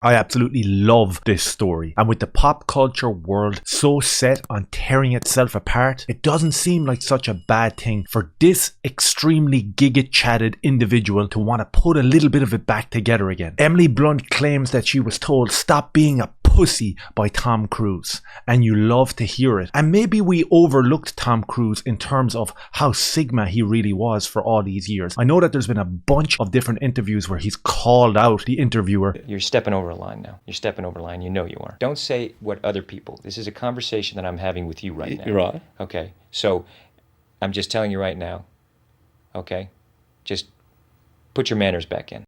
I absolutely love this story, and with the pop culture world so set on tearing itself apart, it doesn't seem like such a bad thing for this extremely giga-chatted individual to want to put a little bit of it back together again. Emily Blunt claims that she was told stop being a pussy by Tom Cruise, and you love to hear it. And maybe we overlooked Tom Cruise in terms of how Sigma he really was for all these years. I know that there's been a bunch of different interviews where he's called out the interviewer. You're stepping over a line now. You're stepping over a line. You know you are. Don't say what other people. This is a conversation that I'm having with you right now. You're right. Okay. So I'm just telling you right now. Okay. Just put your manners back in.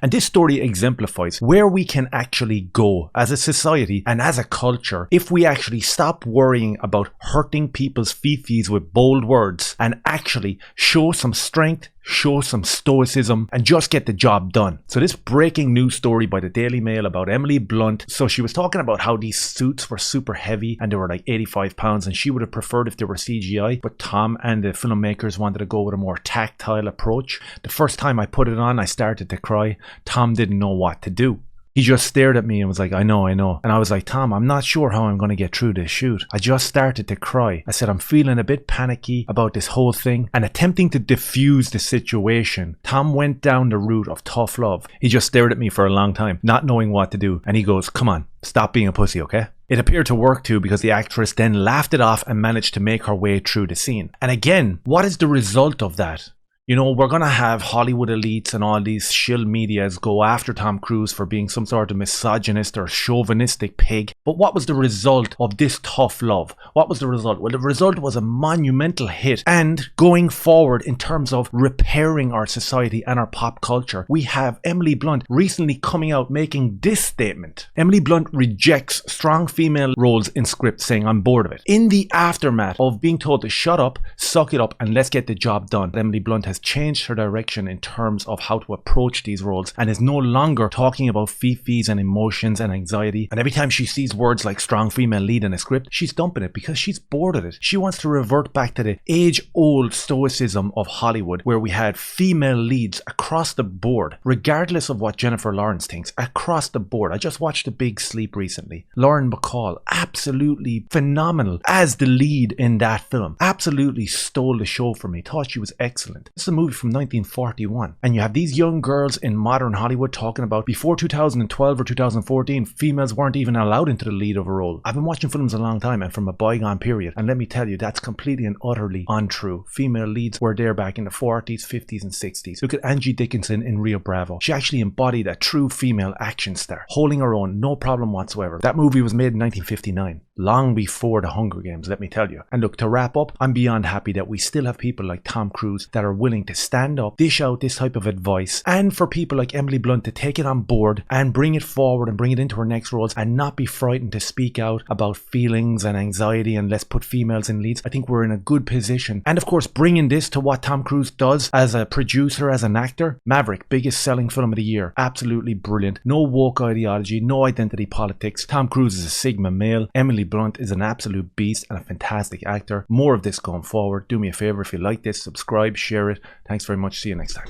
And this story exemplifies where we can actually go as a society and as a culture if we actually stop worrying about hurting people's fifis with bold words and actually show some strength, show some stoicism, and just get the job done. So this breaking news story by the Daily Mail about Emily Blunt. So she was talking about how these suits were super heavy and they were like 85 pounds, and she would have preferred if they were CGI, but Tom and the filmmakers wanted to go with a more tactile approach. The first time I put it on, I started to cry. Tom didn't know what to do. He just stared at me and was like, I know. And I was like, Tom, I'm not sure how I'm going to get through this shoot. I just started to cry. I said, I'm feeling a bit panicky about this whole thing. And attempting to diffuse the situation, Tom went down the route of tough love. He just stared at me for a long time, not knowing what to do. And he goes, come on, stop being a pussy, okay? It appeared to work too, because the actress then laughed it off and managed to make her way through the scene. And again, what is the result of that? You know, we're going to have Hollywood elites and all these shill medias go after Tom Cruise for being some sort of misogynist or chauvinistic pig. But what was the result of this tough love? What was the result? Well, the result was a monumental hit. And going forward in terms of repairing our society and our pop culture, we have Emily Blunt recently coming out making this statement. Emily Blunt rejects strong female roles in scripts, saying, I'm bored of it. In the aftermath of being told to shut up, suck it up, and let's get the job done, Emily Blunt has changed her direction in terms of how to approach these roles and is no longer talking about fifis and emotions and anxiety. And every time she sees words like strong female lead in a script, she's dumping it because she's bored of it. She wants to revert back to the age-old stoicism of Hollywood, where we had female leads across the board, regardless of what Jennifer Lawrence thinks, across the board. I just watched The Big Sleep recently. Lauren Bacall, absolutely phenomenal as the lead in that film. Absolutely stole the show for me. Thought she was excellent. This is a movie from 1941, and you have these young girls in modern Hollywood talking about before 2012 or 2014, females weren't even allowed into the lead of a role. I've been watching films a long time and from a bygone period, and let me tell you, that's completely and utterly untrue. Female leads were there back in the 40s, 50s, and 60s. Look at Angie Dickinson in Rio Bravo. She actually embodied a true female action star, holding her own, no problem whatsoever. That movie was made in 1959, long before the Hunger Games, let me tell you. And look, to wrap up, I'm beyond happy that we still have people like Tom Cruise that are willing to stand up, dish out this type of advice, and for people like Emily Blunt to take it on board and bring it forward and bring it into her next roles and not be frightened to speak out about feelings and anxiety and let's put females in leads. I think we're in a good position. And of course, bringing this to what Tom Cruise does as a producer, as an actor, Maverick, biggest selling film of the year. Absolutely brilliant. No woke ideology, no identity politics. Tom Cruise is a Sigma male. Emily Blunt is an absolute beast and a fantastic actor. More of this going forward. Do me a favor, if you like this, subscribe, share it. Thanks very much. See you next time.